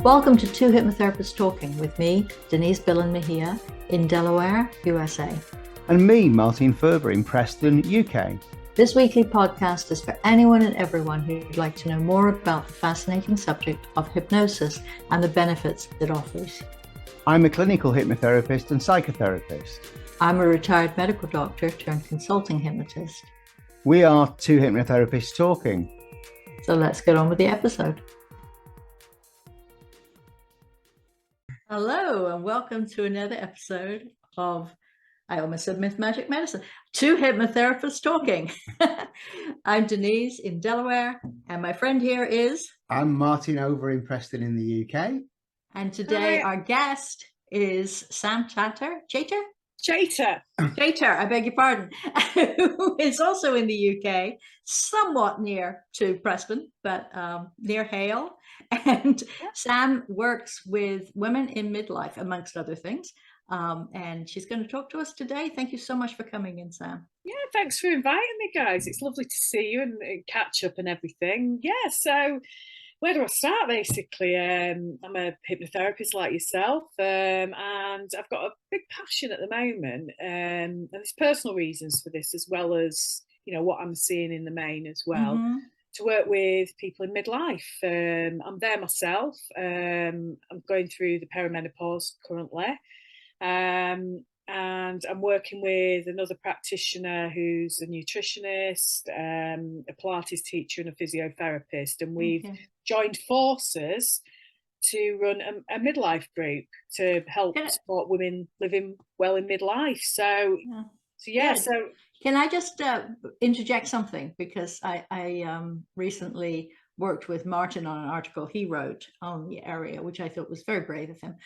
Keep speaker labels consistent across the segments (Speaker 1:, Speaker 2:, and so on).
Speaker 1: Welcome to Two Hypnotherapists Talking with me, Denise Mejia, in Delaware, USA.
Speaker 2: And me, Martin Ferber, in Preston, UK.
Speaker 1: This weekly podcast is for anyone and everyone who'd like to know more about the fascinating subject of hypnosis and the benefits it offers.
Speaker 2: I'm a clinical hypnotherapist and psychotherapist.
Speaker 1: I'm a retired medical doctor turned consulting hypnotist.
Speaker 2: We are Two Hypnotherapists Talking.
Speaker 1: So let's get on with the episode. Hello, and welcome to another episode of, I almost said Myth, Magic, Medicine, Two Hypnotherapists Talking. I'm Denise in Delaware, and my friend here is...
Speaker 2: I'm Martin over in Preston in the UK.
Speaker 1: And today our guest is Sam Chater. Chater, I beg your pardon, who is also in the UK, somewhat near to Preston, but near Hale. And Sam works with women in midlife, amongst other things. And she's going to talk to us today. Thank you so much for coming in, Sam.
Speaker 3: Yeah, thanks for inviting me, guys. It's lovely to see you and catch up and everything. Yeah, so where do I start, basically? I'm a hypnotherapist like yourself, and I've got a big passion at the moment, and there's personal reasons for this, as well as, you know, what I'm seeing in the main as well, to work with people in midlife. I'm there myself. I'm going through the perimenopause currently, and I'm working with another practitioner who's a nutritionist, a Pilates teacher and a physiotherapist, and we've joined forces to run a midlife group to help support women living well in midlife. So
Speaker 1: can I just interject something? Because I recently worked with Martin on an article he wrote on the area, which I thought was very brave of him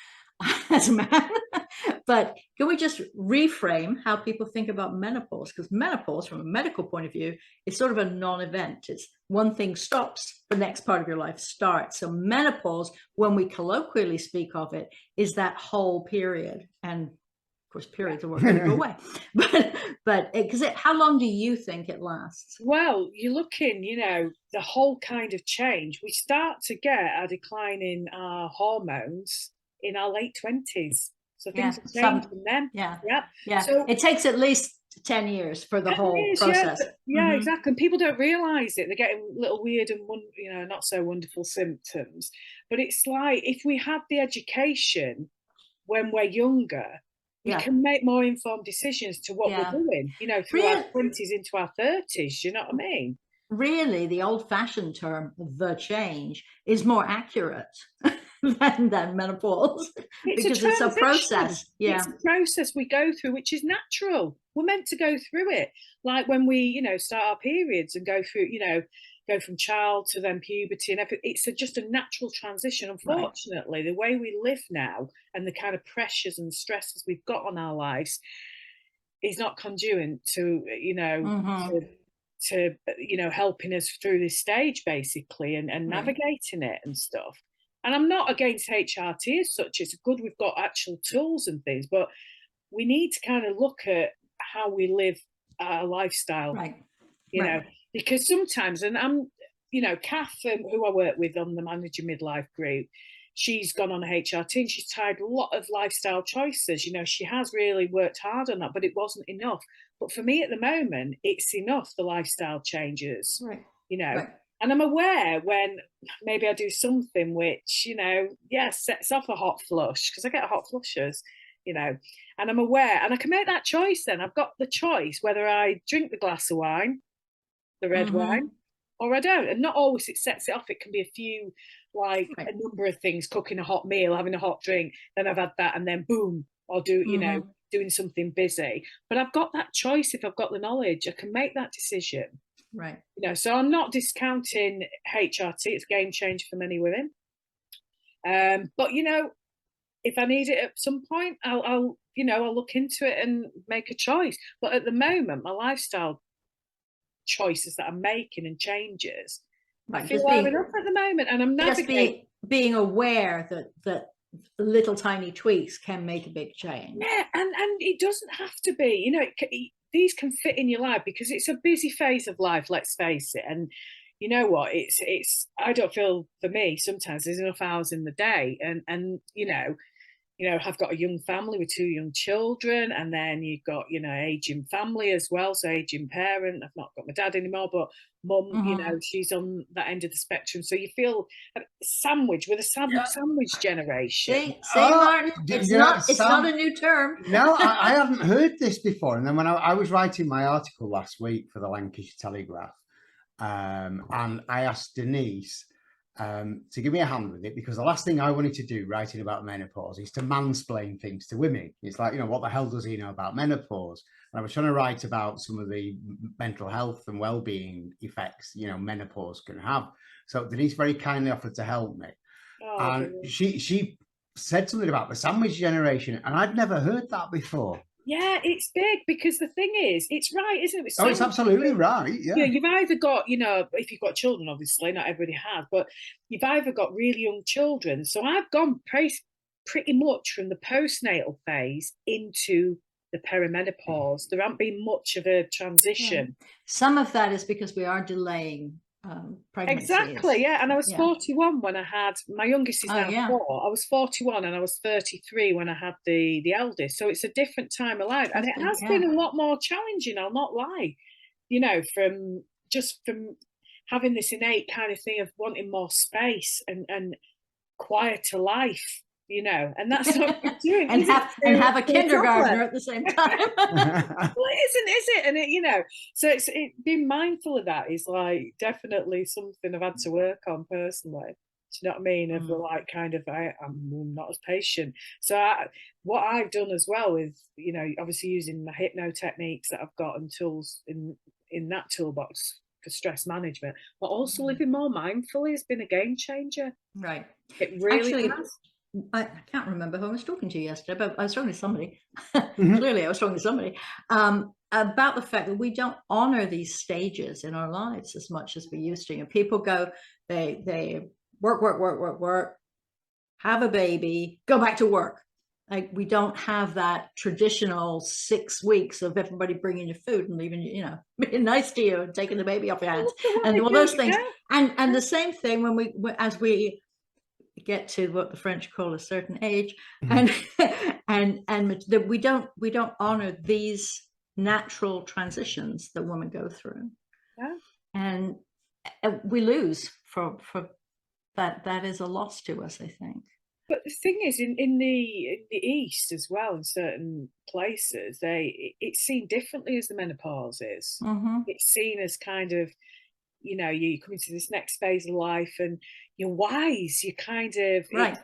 Speaker 1: as a man. But can we just reframe how people think about menopause? Because menopause, from a medical point of view, is sort of a non-event. It's one thing stops, the next part of your life starts. So menopause, when we colloquially speak of it, is that whole period. And of course, periods are going to go away. But because how long do you think it lasts?
Speaker 3: Well, you're looking, you know, the whole kind of change. We start to get a decline in our hormones in our late 20s. So things have changed from then.
Speaker 1: Yeah. So it takes at least 10 years for the whole process.
Speaker 3: Yeah, exactly. And people don't realise it. They're getting little weird and, you know, not so wonderful symptoms. But it's like, if we had the education when we're younger, we can make more informed decisions to what we're doing, you know, through our 20s into our 30s. You know what I mean?
Speaker 1: Really, the old-fashioned term, the change, is more accurate than menopause, because it's a process.
Speaker 3: It's a process we go through, which is natural. We're meant to go through it. Like when we, you know, start our periods and go through, you know, go from child to then puberty and everything. It's just a natural transition. Unfortunately, the way we live now and the kind of pressures and stresses we've got on our lives is not conducive to, you know, to you know, helping us through this stage, basically, and navigating it and stuff. And I'm not against HRT as such. It's good we've got actual tools and things, but we need to kind of look at how we live our lifestyle, you know, because sometimes, and I'm, you know, Kath, who I work with on the Manager Midlife group, she's gone on a HRT and she's tried a lot of lifestyle choices. You know, she has really worked hard on that, but it wasn't enough. But for me at the moment, it's enough, the lifestyle changes, you know. And I'm aware when maybe I do something which, you know, sets off a hot flush, because I get hot flushes, you know, and I'm aware, and I can make that choice then. I've got the choice whether I drink the glass of wine, the red wine, or I don't. And not always it sets it off. It can be a few, like a number of things, cooking a hot meal, having a hot drink, then I've had that, and then boom, I'll do, you know, doing something busy. But I've got that choice. If I've got the knowledge, I can make that decision.
Speaker 1: Right.
Speaker 3: You know, so I'm not discounting HRT. It's a game changer for many women. But, you know, if I need it at some point, I'll you know, I'll look into it and make a choice. But at the moment, my lifestyle choices that I'm making and changes, I feel well enough at the moment, and I'm navigating.
Speaker 1: Just being aware that little tiny tweaks can make a big change.
Speaker 3: Yeah, and it doesn't have to be, you know, these can fit in your life because it's a busy phase of life, let's face it. And you know what, it's I don't feel, for me sometimes there's enough hours in the day, and I've got a young family with 2 young children, and then you've got, aging family as well, so aging parent. I've not got my dad anymore, but mum, she's on that end of the spectrum. So you feel sandwich with a sandwich generation.
Speaker 1: See, Martin, it's not a new term.
Speaker 2: No, I haven't heard this before. And then when I was writing my article last week for the Lancashire Telegraph, and I asked Denise to give me a hand with it, because the last thing I wanted to do writing about menopause is to mansplain things to women. It's like, what the hell does he know about menopause? And I was trying to write about some of the mental health and well-being effects, menopause can have. So Denise very kindly offered to help me. And she said something about the sandwich generation, and I'd never heard that before.
Speaker 3: Yeah, it's big, because the thing is, it's right, isn't it?
Speaker 2: It's absolutely right. Yeah.
Speaker 3: You've either got, if you've got children, obviously, not everybody has, but you've either got really young children. So I've gone pretty much from the postnatal phase into the perimenopause. There hasn't been much of a transition.
Speaker 1: Yeah. Some of that is because we are delaying pregnancies.
Speaker 3: Exactly, yeah. And I was 41 when I had my youngest is now 4. I was 41 and I was 33 when I had the eldest. So it's a different time of life, and it has been a lot more challenging, I'll not lie. From having this innate kind of thing of wanting more space and quieter life. And that's what we're doing.
Speaker 1: and have a kindergartner at the same time.
Speaker 3: Well, is it? And so it's being mindful of that is like definitely something I've had to work on personally. Do you know what I mean? Of I'm not as patient. So what I've done as well is, obviously using my hypno techniques that I've got and tools in that toolbox for stress management, but also living more mindfully has been a game changer.
Speaker 1: Right.
Speaker 3: It really has.
Speaker 1: I can't remember who I was talking to yesterday, but I was talking to somebody. Clearly, I was talking to somebody about the fact that we don't honor these stages in our lives as much as we used to. And people go, they work, have a baby, go back to work. Like, we don't have that traditional 6 weeks of everybody bringing you food and leaving you, being nice to you and taking the baby off your hands and all those things. And the same thing as we get to what the French call a certain age, and that we don't honor these natural transitions that women go through, and we lose for that. That is a loss to us, I think.
Speaker 3: But the thing is, in the East as well, in certain places, it's seen differently as the menopause is. It's seen as kind of, you come into this next phase of life and you're wise. You kind of
Speaker 1: right.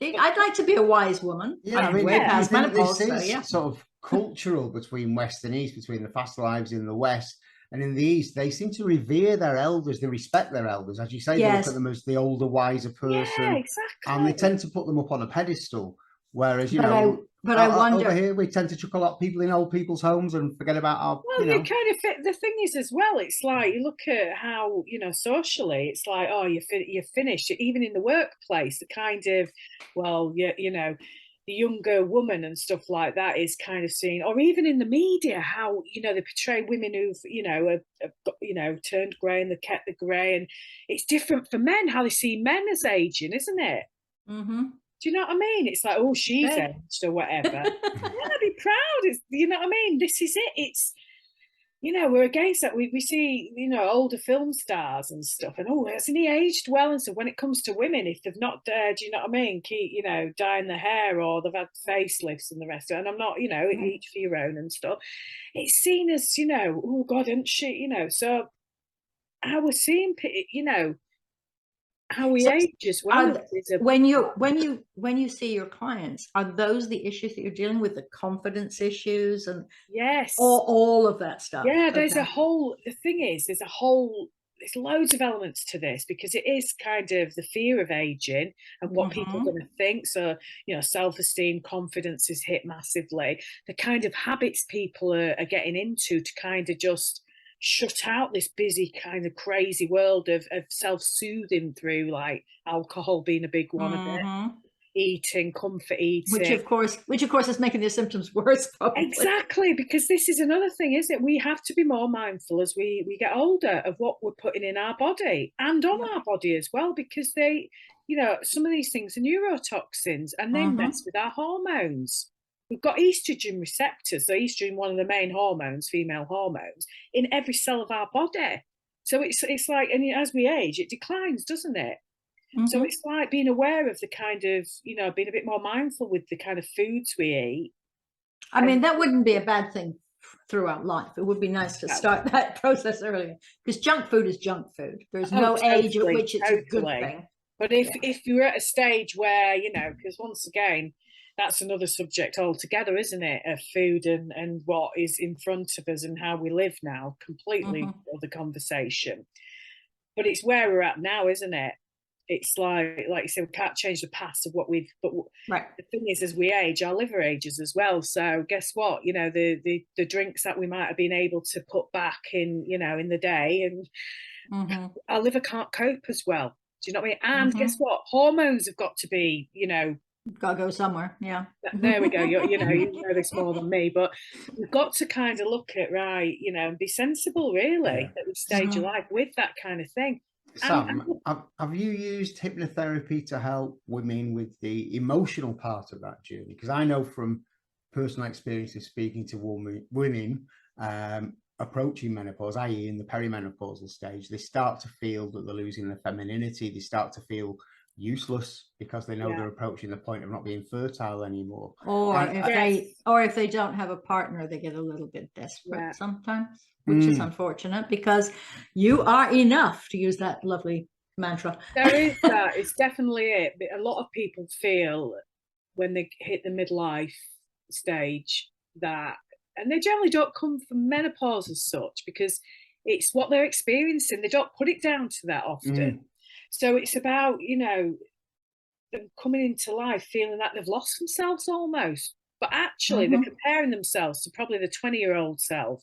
Speaker 1: I'd like to be a wise woman.
Speaker 2: Yeah,
Speaker 1: way past menopause.
Speaker 2: This is sort of cultural between West and East, between the fast lives in the West and in the East. They seem to revere their elders. They respect their elders, as you say. They look at them as the older, wiser person.
Speaker 3: Yeah, exactly.
Speaker 2: And they tend to put them up on a pedestal. Whereas,
Speaker 1: but I wonder,
Speaker 2: over here we tend to chuck a lot of people in old people's homes and forget about our.
Speaker 3: Well, you kind of the thing is as well. It's like you look at how socially. It's like, oh, you're finished. Even in the workplace, the kind of the younger woman and stuff like that is kind of seen, or even in the media, how they portray women who've have turned grey and they've kept the grey, and it's different for men how they see men as aging, isn't it? Do you know what I mean? It's like, oh, she's aged or whatever. Yeah, be proud. It's, you know what I mean? This is it. It's, we're against that. We see, older film stars and stuff, and hasn't he aged well? And so when it comes to women, if they've not, do you know what I mean? Keep, dyeing their hair or they've had facelifts and the rest of it. And I'm not, each for your own and stuff. It's seen as, oh God, isn't she? So how we're seeing, how we age as well.
Speaker 1: When you see your clients, are those the issues that you're dealing with, the confidence issues and all of that stuff?
Speaker 3: Yeah, there's the thing is, there's loads of elements to this, because it is kind of the fear of aging and what people are going to think. So, self-esteem, confidence is hit massively. The kind of habits people are getting into to kind of just shut out this busy kind of crazy world of self-soothing through, like alcohol being a big one of it. eating, comfort eating.
Speaker 1: Which of course is making the symptoms worse, probably.
Speaker 3: Exactly, because this is another thing, isn't it? We have to be more mindful as we get older of what we're putting in our body and on our body as well, because they, you know, some of these things are neurotoxins and they mess with our hormones. We've got estrogen receptors, so estrogen, one of the main hormones, female hormones, in every cell of our body. So it's like, and as we age, it declines, doesn't it? So it's like being aware of the kind of, you know, being a bit more mindful with the kind of foods we eat.
Speaker 1: I mean, that wouldn't be a bad thing throughout life. It would be nice to start that process earlier, because junk food is junk food. There's no age at which it's a good thing.
Speaker 3: But if you're at a stage where, you know, because once again, that's another subject altogether, isn't it? Of food and what is in front of us and how we live now, completely other conversation. But it's where we're at now, isn't it? It's like you said, we can't change the past of what we've, but the thing is, as we age, our liver ages as well. So guess what? You know, the drinks that we might have been able to put back in, you know, in the day, and our liver can't cope as well. Do you know what I mean? And guess what? Hormones have got to be, you know,
Speaker 1: got to go somewhere. Yeah.
Speaker 3: There we go. You know this more than me, but we've got to kind of look at, right, you know, and be sensible really at this stage of life with that kind of thing.
Speaker 2: Sam, have you used hypnotherapy to help women with the emotional part of that journey? Because I know from personal experience of speaking to women approaching menopause, i.e. in the perimenopausal stage, they start to feel that they're losing their femininity. They start to feel useless because they know they're approaching the point of not being fertile anymore.
Speaker 1: Or if they don't have a partner, they get a little bit desperate sometimes, which is unfortunate, because you are enough, to use that lovely mantra.
Speaker 3: There is that. It's definitely it. But a lot of people feel when they hit the midlife stage that, and they generally don't come from menopause as such, because it's what they're experiencing. They don't put it down to that often. So it's about, you know, them coming into life feeling that they've lost themselves almost, but actually they're comparing themselves to probably the 20-year-old self,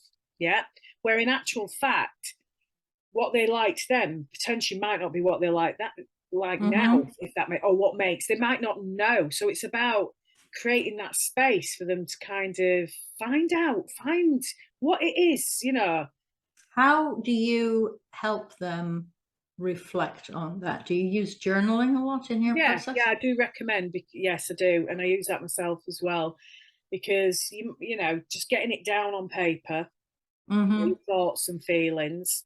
Speaker 3: where in actual fact, what they liked then potentially might not be what they like now, if that makes, or what makes, they might not know. So it's about creating that space for them to kind of find what it is, you know.
Speaker 1: How do you help them reflect on that? Do you use journaling a lot in your process?
Speaker 3: Yeah, I do recommend. Yes, I do, and I use that myself as well, because you know, just getting it down on paper, your thoughts and feelings.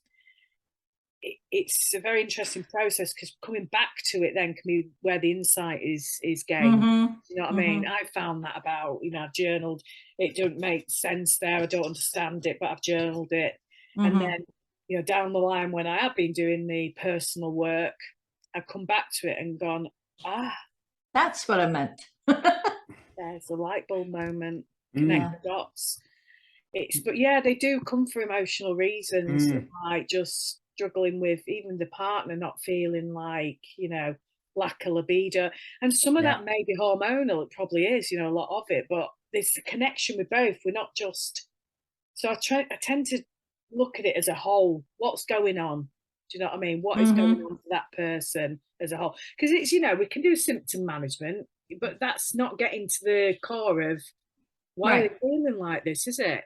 Speaker 3: It's a very interesting process, because coming back to it then can be where the insight is gained. You know what I mean? I found that about, you know, I've journaled, it don't make sense there, I don't understand it, but I've journaled it, and then, you know, down the line when I have been doing the personal work, I've come back to it and gone,
Speaker 1: that's what I meant.
Speaker 3: There's a light bulb moment, connect the dots. But yeah, they do come for emotional reasons, like just struggling with even the partner not feeling like, you know, lack of libido, and some of that may be hormonal. It probably is, you know, a lot of it, but there's a connection with both. We're not just, so I tend to look at it as a whole. What's going on? Do you know what I mean? What is going on for that person as a whole? Because it's, you know, we can do symptom management, but that's not getting to the core of why are they feeling like this, is it?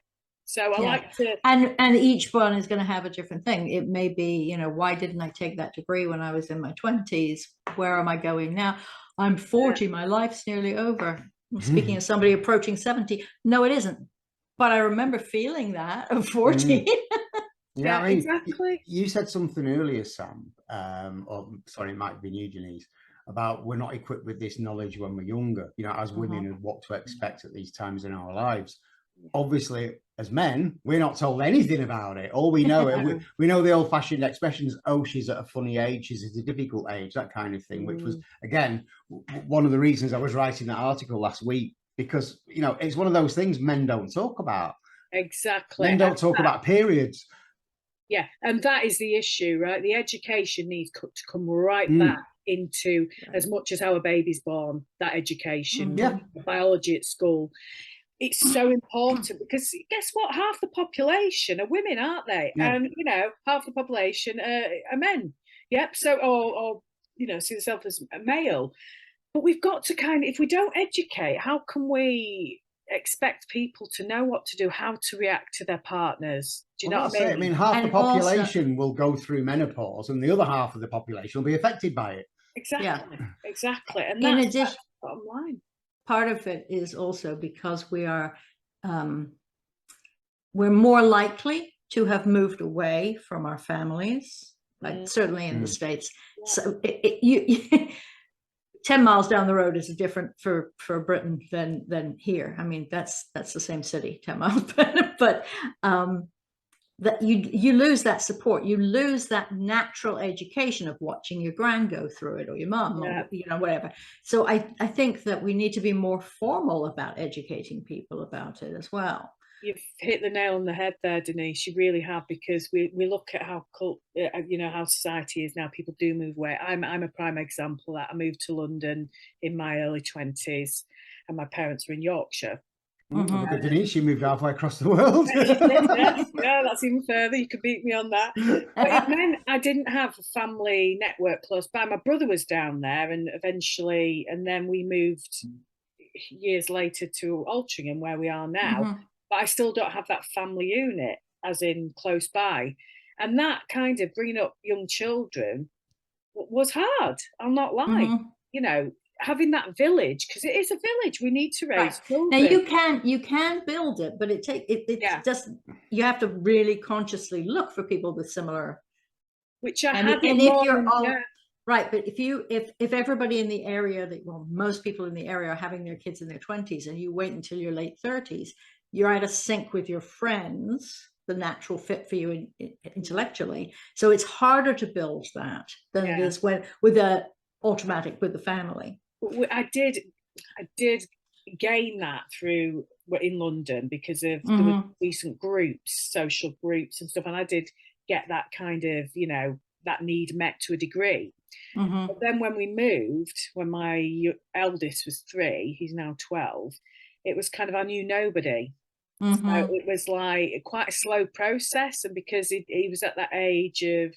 Speaker 3: So I like to,
Speaker 1: and each one is going to have a different thing. It may be, you know, why didn't I take that degree when I was in my 20s? Where am I going now? I'm 40, my life's nearly over. I'm speaking of somebody approaching 70. No, it isn't. But I remember feeling that at 40.
Speaker 2: Yeah, I mean,
Speaker 3: exactly.
Speaker 2: You said something earlier, Sam, or sorry, it might have been you, Denise, about we're not equipped with this knowledge when we're younger, you know, as women, and what to expect at these times in our lives. Obviously, as men, we're not told anything about it. All we know, we know the old-fashioned expressions, oh, she's at a funny age, she's at a difficult age, that kind of thing, which was, again, one of the reasons I was writing that article last week, because, you know, it's one of those things men don't talk about.
Speaker 3: Exactly.
Speaker 2: Men don't talk about periods.
Speaker 3: Yeah, and that is the issue, right? The education needs to come right back into, as much as how a baby's born, that education, biology at school. It's so important, because guess what? Half the population are women, aren't they? And, you know, half the population are men. Yep. So, or you know, see yourself as a male. But we've got to kind of, if we don't educate, how can we expect people to know what to do, how to react to their partners? Do you know what I mean?
Speaker 2: I mean, half the
Speaker 1: And also-
Speaker 2: population will go through menopause, and the other half of the population will be affected by it.
Speaker 3: Exactly,
Speaker 1: Yeah.
Speaker 3: exactly. And
Speaker 1: In
Speaker 3: that's
Speaker 1: addition,
Speaker 3: the bottom line.
Speaker 1: part of it is also because we are, we're more likely to have moved away from our families, certainly in the States.
Speaker 3: Yeah.
Speaker 1: So you 10 miles down the road is different for Britain than here. I mean, that's the same city, 10 miles, but that you lose that support, you lose that natural education of watching your grand go through it, or your mum, or you know, whatever. So I think that we need to be more formal about educating people about it as well.
Speaker 3: You've hit the nail on the head there, Denise. You really have, because we look at how how society is now. People do move away. I'm a prime example of that. I moved to London in my early 20s, and my parents were in Yorkshire.
Speaker 2: Look at Denise, she moved halfway across the world.
Speaker 3: Yeah, that's even further. You could beat me on that. But it meant I didn't have a family network close by. My brother was down there, and eventually, and then we moved years later to Altrincham, where we are now. But I still don't have that family unit, as in close by. And that kind of bringing up young children was hard. I'll not lie. You know, having that village, because it is a village. We need to raise children.
Speaker 1: Now you can build it, but it just, you have to really consciously look for people with similar.
Speaker 3: Which I
Speaker 1: and
Speaker 3: had
Speaker 1: if
Speaker 3: more
Speaker 1: you're
Speaker 3: than,
Speaker 1: all right, but if everybody in the area most people in the area are having their kids in their 20s, and you wait until your late 30s, you're out of sync with your friends, the natural fit for you intellectually. So it's harder to build that than it is with the family.
Speaker 3: I did gain that through in London because of the recent groups, social groups and stuff, and I did get that kind of, you know, that need met to a degree. But then when we moved, when my eldest was 3, he's now 12, it was kind of, I knew nobody. So it was like quite a slow process, and because he was at that age of,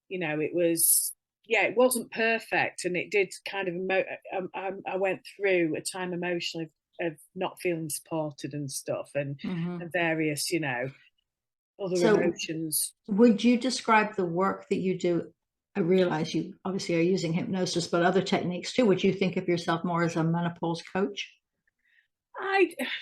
Speaker 3: you know, it was, it wasn't perfect, and it did kind of I went through a time emotionally of not feeling supported and stuff, and various, you know, other emotions.
Speaker 1: Would you describe the work that you do? I realize you obviously are using hypnosis, but other techniques too. Would you think of yourself more as a menopause coach?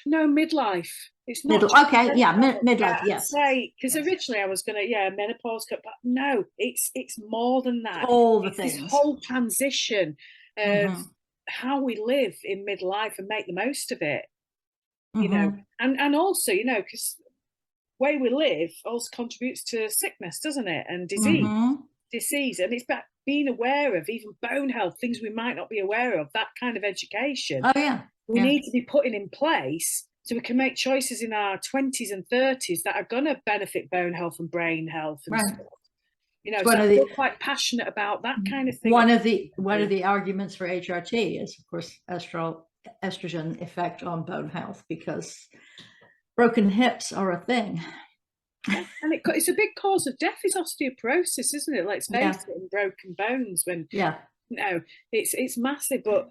Speaker 3: No, midlife. It's not
Speaker 1: okay, midlife, yes.
Speaker 3: Because originally I was gonna, menopause, but no, it's more than that.
Speaker 1: All the
Speaker 3: it's
Speaker 1: things.
Speaker 3: This whole transition of how we live in midlife and make the most of it. You know, and also, you know, because the way we live also contributes to sickness, doesn't it? And disease, and it's about being aware of even bone health, things we might not be aware of. That kind of education.
Speaker 1: Oh yeah.
Speaker 3: We need to be putting in place so we can make choices in our 20s and 30s that are going to benefit bone health and brain health and stuff. You know, so I feel quite passionate about that kind of thing.
Speaker 1: One of the arguments for HRT is, of course, estrogen effect on bone health, because broken hips are a thing.
Speaker 3: And it's a big cause of death is osteoporosis, isn't it? Let's face it, and broken bones. When it's massive, but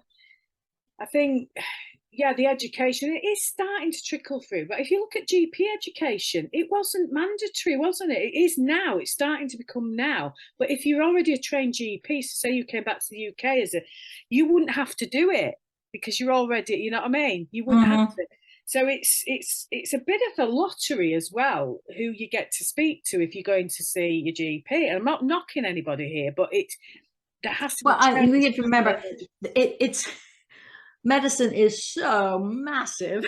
Speaker 3: I think, the education, it is starting to trickle through. But if you look at GP education, it wasn't mandatory, wasn't it? It is now. It's starting to become now. But if you're already a trained GP, so say you came back to the UK you wouldn't have to do it because you're already, you know what I mean? You wouldn't have to. So it's a bit of a lottery as well, who you get to speak to if you're going to see your GP. And I'm not knocking anybody here, but there has to be.
Speaker 1: Well, you have to remember, it's medicine is so massive.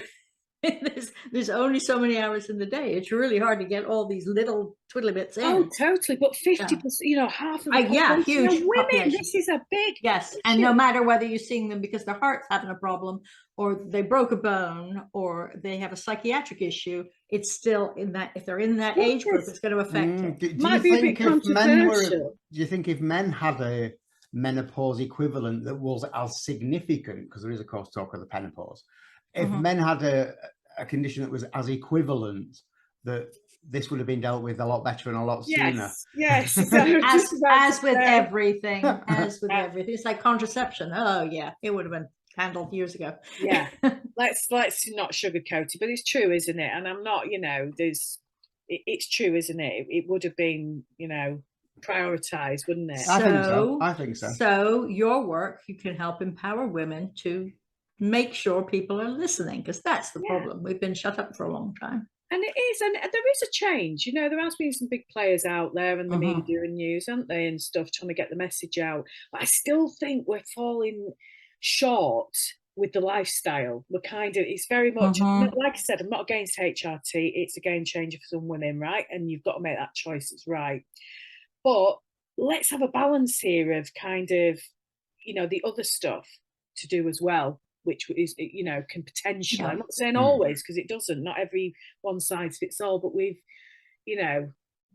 Speaker 1: there's only so many hours in the day. It's really hard to get all these little twiddly bits in.
Speaker 3: Oh, totally. But 50%, you know, half of the population
Speaker 1: huge
Speaker 3: are women.
Speaker 1: population.
Speaker 3: This is a big
Speaker 1: issue. And no matter whether you're seeing them because their heart's having a problem, or they broke a bone, or they have a psychiatric issue, it's still in that, if they're in that age group, it's going to affect it.
Speaker 3: Do
Speaker 2: you think if men had a menopause equivalent that was as significant, because there is of course talk of the menopause, if men had a condition that was as equivalent, that this would have been dealt with a lot better and a lot sooner.
Speaker 3: Yes. So
Speaker 1: as with everything, it's like contraception. Oh yeah, it would have been handled years ago.
Speaker 3: Yeah, let's not sugarcoat it, but it's true, isn't it? And I'm not, it's true, isn't it? It would have been, prioritized, wouldn't it?
Speaker 2: I think so.
Speaker 1: So your work, you can help empower women to make sure people are listening, because that's the problem. We've been shut up for a long time.
Speaker 3: And it is, and there is a change. There has been some big players out there and the media and news, aren't they, and stuff, trying to get the message out. But I still think we're falling short with the lifestyle. We're it's very much, like I said, I'm not against HRT. It's a game changer for some women, right? And you've got to make that choice. It's right. But let's have a balance here of the other stuff to do as well, which is, can potentially, I'm not saying always, because it doesn't, not every one size fits all, but we've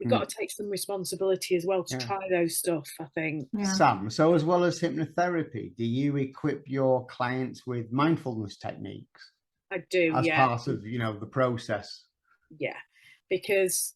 Speaker 3: got to take some responsibility as well to try those stuff, I think.
Speaker 2: Sam, so as well as hypnotherapy, do you equip your clients with mindfulness techniques?
Speaker 3: I do,
Speaker 2: as part of, the process?
Speaker 3: Yeah, because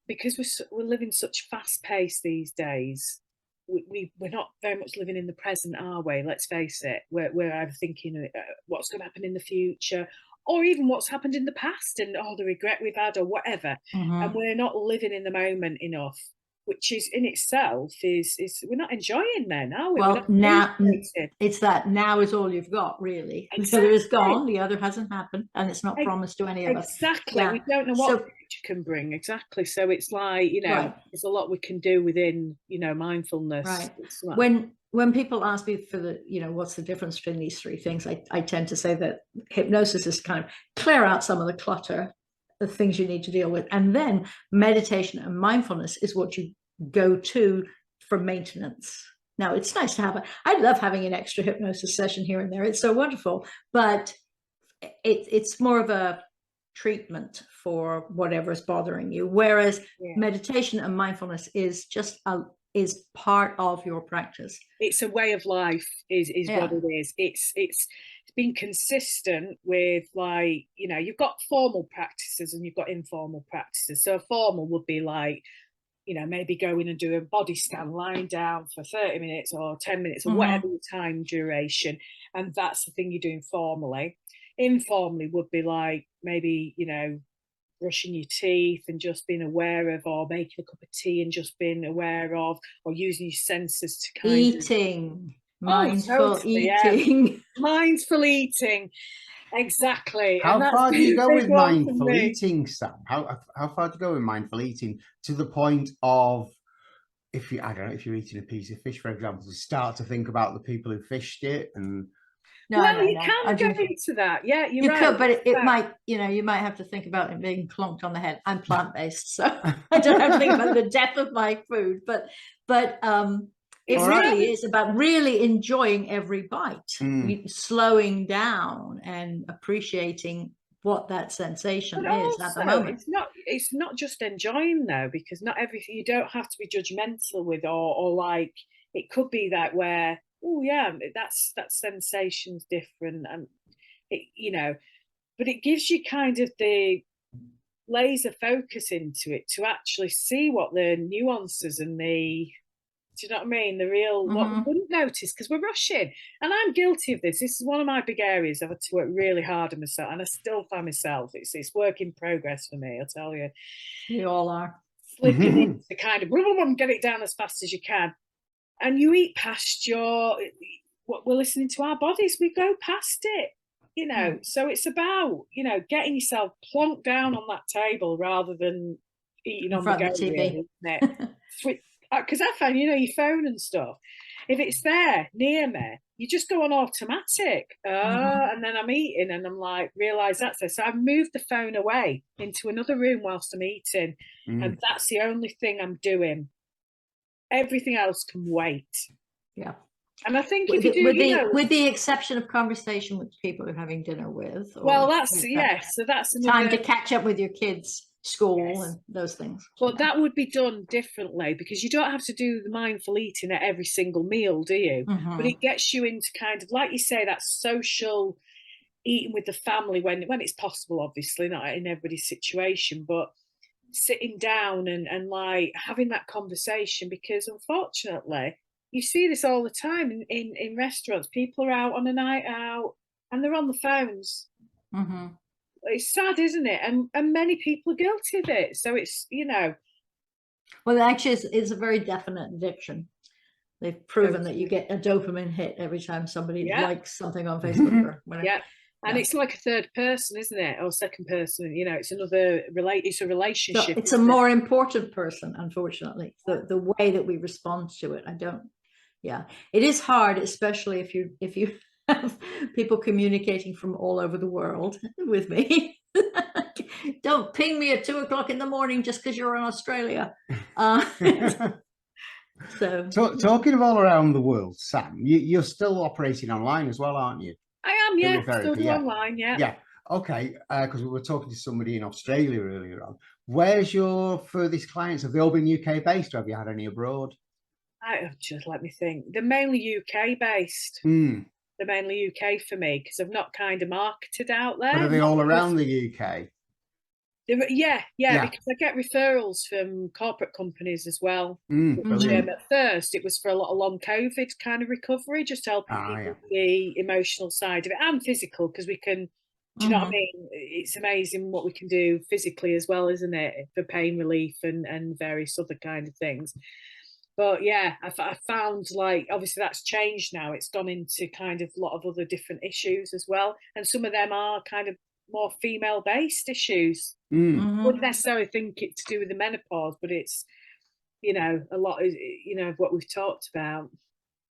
Speaker 3: because we're living such fast pace these days. We're not very much living in the present, are we? Let's face it. We're either thinking what's going to happen in the future, or even what's happened in the past and the regret we've had or whatever. And we're not living in the moment enough, which is in itself is we're not enjoying then, are we?
Speaker 1: Well, now it's that now is all you've got, really.
Speaker 3: Exactly.
Speaker 1: The other is gone, the other hasn't happened, and it's not promised to any of us.
Speaker 3: Exactly. We don't know what the future can bring. Exactly. So it's like, there's a lot we can do within, mindfulness.
Speaker 1: Right. When people ask me for the, what's the difference between these three things, I tend to say that hypnosis is to kind of clear out some of the clutter, the things you need to deal with, and then meditation and mindfulness is what you go to for maintenance. Now, it's nice to have I love having an extra hypnosis session here and there. It's so wonderful, but it's more of a treatment for whatever is bothering you, whereas meditation and mindfulness is just is part of your practice.
Speaker 3: It's a way of life, is what it is. It's been consistent with, like, you've got formal practices and you've got informal practices. So formal would be like, maybe go in and do a body scan, lying down for 30 minutes or 10 minutes or whatever the time duration. And that's the thing you're doing formally. Informally would be like maybe, brushing your teeth and just being aware of, or making a cup of tea and just being aware of, or using your senses to
Speaker 1: mindful eating.
Speaker 3: Mindful eating. Exactly.
Speaker 2: How far do you go with mindful eating, Sam? How far do you go with mindful eating, to the point of, if you're eating a piece of fish, for example, to start to think about the people who fished it? And
Speaker 3: you can go into that. Yeah, you right.
Speaker 1: could, but it might, you might have to think about it being clonked on the head. I'm plant-based, so I don't have to think about the death of my food. But it really is about really enjoying every bite, slowing down and appreciating what that sensation is at the moment.
Speaker 3: It's not just enjoying, though, because not everything, you don't have to be judgmental with, or like, it could be that where, that sensation's different, and but it gives you kind of the laser focus into it to actually see what the nuances and the, do you know what I mean? The real, what we wouldn't notice because we're rushing. And I'm guilty of this. This is one of my big areas. I've had to work really hard on myself, and I still find myself, it's work in progress for me, I'll tell you.
Speaker 1: We all are.
Speaker 3: Slipping into kind of, get it down as fast as you can. And you eat past what we're listening to our bodies. We go past it, So it's about, getting yourself plonked down on that table rather than eating on the go, really, isn't it? Because I find, your phone and stuff, if it's there near me, you just go on automatic. And then I'm eating and I'm like, realise that's there. So I've moved the phone away into another room whilst I'm eating. And that's the only thing I'm doing. Everything else can wait.
Speaker 1: Yeah.
Speaker 3: And I think if you do,
Speaker 1: with the exception of conversation with people you're having dinner with.
Speaker 3: Well, that's, so that's another
Speaker 1: time to catch up with your kids. School and those things.
Speaker 3: But that would be done differently, because you don't have to do the mindful eating at every single meal, do you? But it gets you into kind of, like you say, that social eating with the family when it's possible, obviously not in everybody's situation, but sitting down and like having that conversation, because unfortunately you see this all the time in restaurants. People are out on a night out and they're on the phones.
Speaker 1: Mm-hmm.
Speaker 3: It's sad, isn't it? And many people are guilty of it. So it's, you know.
Speaker 1: Well, actually, it's a very definite addiction. They've proven that you get a dopamine hit every time somebody likes something on Facebook or whatever.
Speaker 3: Yeah. And it's like a third person, isn't it? Or second person, you know, it's it's a relationship.
Speaker 1: So it's a more important person, unfortunately. The way that we respond to it, it is hard, especially if you have people communicating from all over the world with me. Don't ping me at 2 o'clock in the morning just because you're in Australia. So
Speaker 2: talking of all around the world, Sam, you're still operating online as well, aren't you?
Speaker 3: I am, yeah. Still do online, yeah.
Speaker 2: Yeah. Okay. Because we were talking to somebody in Australia earlier on. Where's your furthest clients? Have they all been UK based, or have you had any abroad?
Speaker 3: Just let me think. They're mainly UK based. They're mainly UK for me, because I've not kind of marketed out there.
Speaker 2: But are they all around the UK?
Speaker 3: Yeah, because I get referrals from corporate companies as well. Which, at first, it was for a lot of long COVID kind of recovery, just helping people with the emotional side of it and physical, because we can, do you know what I mean? It's amazing what we can do physically as well, isn't it? For pain relief and various other kind of things. But yeah, I found, like, obviously that's changed now. It's gone into kind of a lot of other different issues as well. And some of them are kind of more female-based issues. Wouldn't necessarily think it's to do with the menopause, but it's, you know, a lot is, you know, what we've talked about.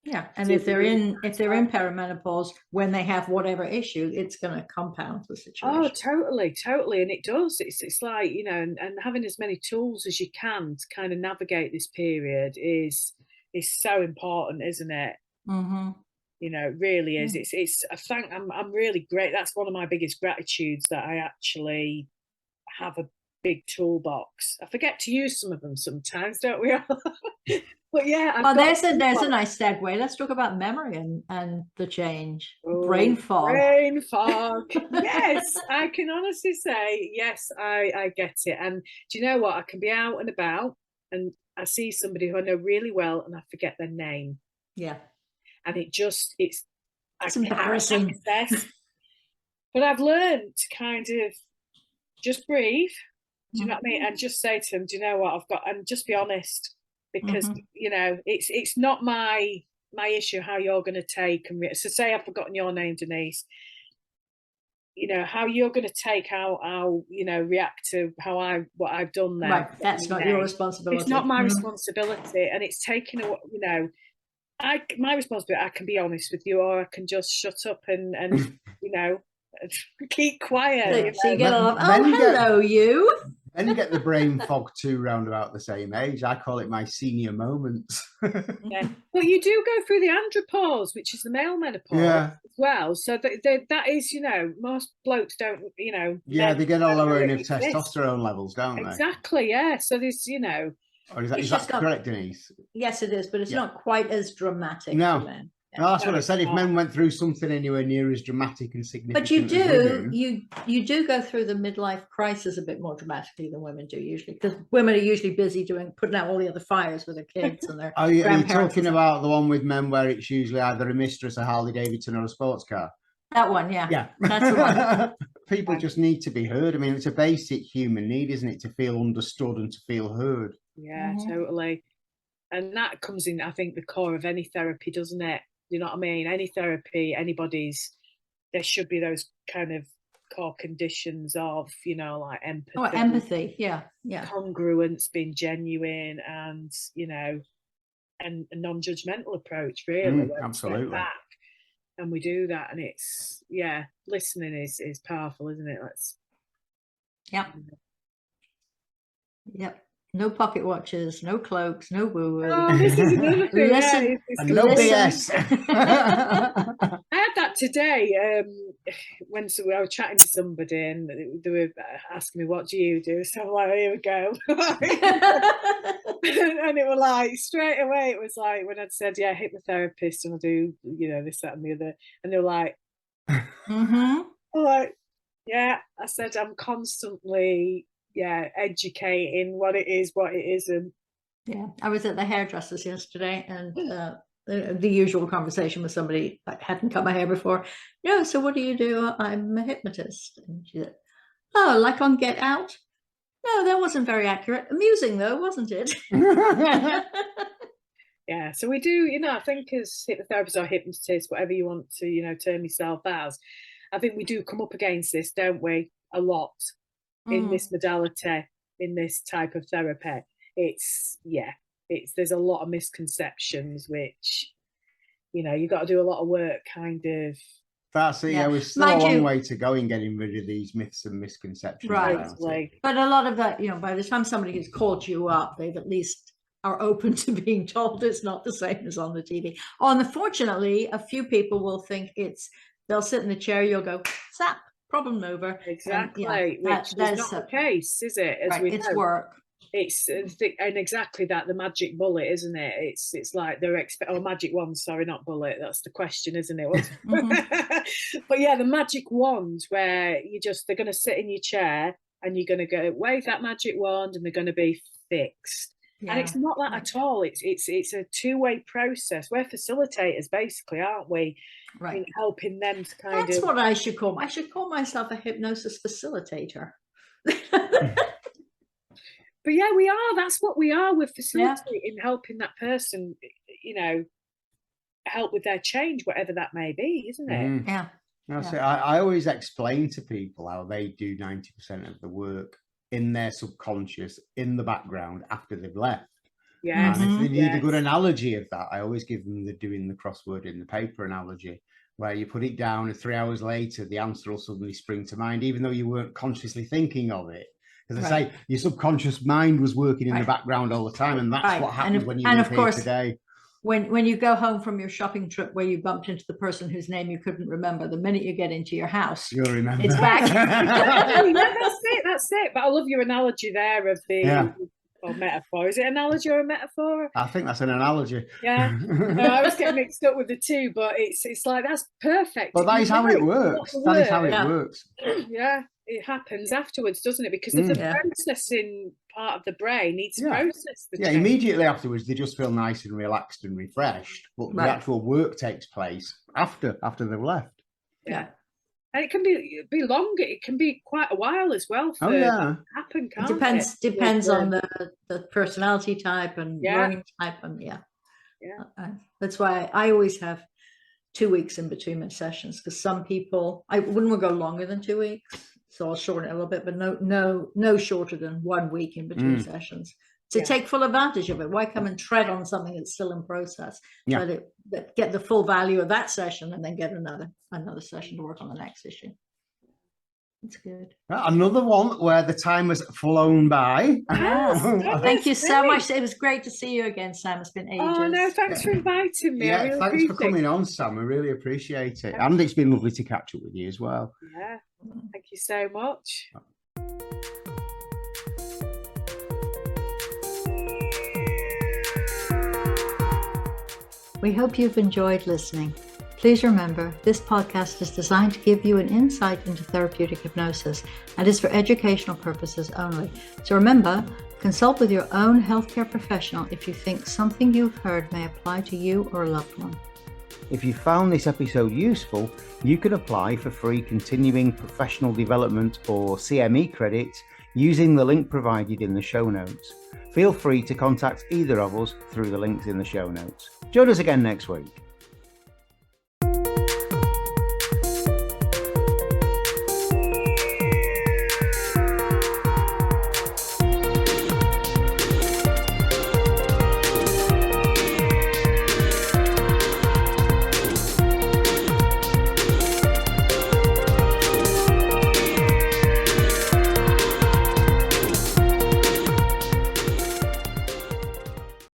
Speaker 1: Yeah, and if they're in perimenopause, when they have whatever issue, it's going to compound the situation.
Speaker 3: Oh, totally, and it does. It's like, you know, and having as many tools as you can to kind of navigate this period is so important, isn't it? You know, it really is. I'm really great. That's one of my biggest gratitudes, that I actually have a big toolbox. I forget to use some of them sometimes, don't we? But yeah.
Speaker 1: There's a nice segue. Let's talk about memory and the change. Brain fog.
Speaker 3: Brain fog. Yes, I can honestly say, yes, I get it. And do you know what? I can be out and about and I see somebody who I know really well and I forget their name.
Speaker 1: Yeah.
Speaker 3: And it's
Speaker 1: embarrassing.
Speaker 3: But I've learned to kind of just breathe. Do you know what I mean? And just say to them, do you know what I've got? And just be honest, because you know, it's not my issue how you're going to take and so say I've forgotten your name, Denise. You know how you're going to take how you know react to what I've done there.
Speaker 1: Right, that's not your responsibility.
Speaker 3: It's not my responsibility, and it's taking a, you know. My responsibility, I can be honest with you, or I can just shut up and you know, keep quiet.
Speaker 1: So you get a lot of, hello, you.
Speaker 2: Then you get the brain fog too, round about the same age. I call it my senior moments.
Speaker 3: Yeah. Well, you do go through the andropause, which is the male menopause as well. So that is, you know, most blokes don't, you know.
Speaker 2: Yeah, they get a lowering of testosterone levels, don't they?
Speaker 3: Exactly, yeah. So there's, you know.
Speaker 2: Or is that correct, Denise?
Speaker 1: Yes, it is, but it's not quite as dramatic.
Speaker 2: No.
Speaker 1: For men.
Speaker 2: No, that's what I said. If men went through something anywhere near as dramatic and significant,
Speaker 1: but you do go through the midlife crisis a bit more dramatically than women do usually, because women are usually busy putting out all the other fires with their kids and their
Speaker 2: Are you talking about the one with men where it's usually either a mistress, a Harley Davidson, or a sports car?
Speaker 1: That one, yeah.
Speaker 2: That's the one. People just need to be heard. I mean, it's a basic human need, isn't it, to feel understood and to feel heard?
Speaker 3: Yeah, totally. And that comes in, I think, the core of any therapy, doesn't it? You know what I mean? Any therapy, there should be those kind of core conditions of, you know, like empathy.
Speaker 1: Oh, empathy, yeah.
Speaker 3: Congruence, being genuine, and, you know, and a non-judgmental approach, really.
Speaker 2: Absolutely.
Speaker 3: Back, and we do that, and it's, listening is powerful, isn't it?
Speaker 1: Yep. No pocket watches, no cloaks, no woo-woo.
Speaker 3: Oh, this is another thing.
Speaker 2: Listen, and no BS.
Speaker 3: I had that today when I was chatting to somebody and they were asking me, what do you do? So I'm like, here we go. And it was like, straight away, it was like, when I'd said, hypnotherapist, and I do, you know, this, that, and the other. And they were like, Like, yeah, I said I'm constantly, educating what it is, what it isn't.
Speaker 1: Yeah, I was at the hairdresser's yesterday, and the usual conversation with somebody that hadn't cut my hair before. No, so what do you do? I'm a hypnotist. And she said, oh, like on Get Out? No, that wasn't very accurate. Amusing though, wasn't it?
Speaker 3: Yeah, so we do, I think as hypnotherapists or hypnotists, whatever you want to, term yourself as, I think we do come up against this, don't we? A lot in this modality, in this type of therapy. There's a lot of misconceptions, which, you've got to do a lot of work kind of.
Speaker 2: That's it. Yeah, we're still a long way to go in getting rid of these myths and misconceptions.
Speaker 1: Right. But a lot of that, by the time somebody has called you up, they've at least are open to being told it's not the same as on the TV. Oh, unfortunately, a few people will think they'll sit in the chair, you'll go, zap, problem over.
Speaker 3: Exactly, which is not the case, is it?
Speaker 1: It's work.
Speaker 3: It's and exactly that, the magic bullet, isn't it? It's like they're magic wand, sorry, not bullet. That's the question, isn't it? But yeah, the magic wand where they're going to sit in your chair and you're going to go wave that magic wand and they're going to be fixed. Yeah. And it's not that at all. It's a two-way process. We're facilitators, basically, aren't we?
Speaker 1: Right.
Speaker 3: In helping them to kind of.
Speaker 1: That's what I should call. I should call myself a hypnosis facilitator.
Speaker 3: But yeah, we are. That's what we are. We're facilitating, helping that person, help with their change, whatever that may be, isn't it?
Speaker 1: Yeah.
Speaker 2: So I always explain to people how they do 90% of the work in their subconscious, in the background, after they've left.
Speaker 3: Yeah.
Speaker 2: And if they need a good analogy of that, I always give them the doing the crossword in the paper analogy, where you put it down and 3 hours later, the answer will suddenly spring to mind, even though you weren't consciously thinking of it. Because I say your subconscious mind was working in the background all the time, and that's what happens when you live here today.
Speaker 1: When you go home from your shopping trip where you bumped into the person whose name you couldn't remember, the minute you get into your house,
Speaker 2: you'll remember.
Speaker 1: It's back.
Speaker 3: That's it. But I love your analogy there of the or metaphor. Is it analogy or a metaphor?
Speaker 2: I think that's an analogy.
Speaker 3: Yeah. No, I was getting mixed up with the two, but it's like that's perfect.
Speaker 2: But that is how it works. That is how it works.
Speaker 3: Yeah. It happens afterwards, doesn't it? Because the processing part of the brain needs to process the change.
Speaker 2: Immediately afterwards they just feel nice and relaxed and refreshed, but the actual work takes place after they've left.
Speaker 3: Yeah. And it can be longer. It can be quite a while as well for it to happen, can't it?
Speaker 1: Depends on the personality type and learning type, and that's why I always have 2 weeks in between my sessions, because some people I wouldn't go longer than 2 weeks. So I'll shorten it a little bit, but no shorter than 1 week in between sessions to take full advantage of it. Why come and tread on something that's still in process? But get the full value of that session and then get another session to work on the next issue. It's good.
Speaker 2: Another one where the time has flown by.
Speaker 1: Thank you so much. It was great to see you again, Sam. It's been ages.
Speaker 3: Oh no, thanks for inviting me.
Speaker 2: Yeah, really thanks for coming on, Sam. I really appreciate it. And it's been lovely to catch up with you as well.
Speaker 3: Yeah, thank you so much.
Speaker 1: We hope you've enjoyed listening. Please remember, this podcast is designed to give you an insight into therapeutic hypnosis and is for educational purposes only. So remember, consult with your own healthcare professional if you think something you've heard may apply to you or a loved one.
Speaker 2: If you found this episode useful, you can apply for free continuing professional development or CME credits using the link provided in the show notes. Feel free to contact either of us through the links in the show notes. Join us again next week.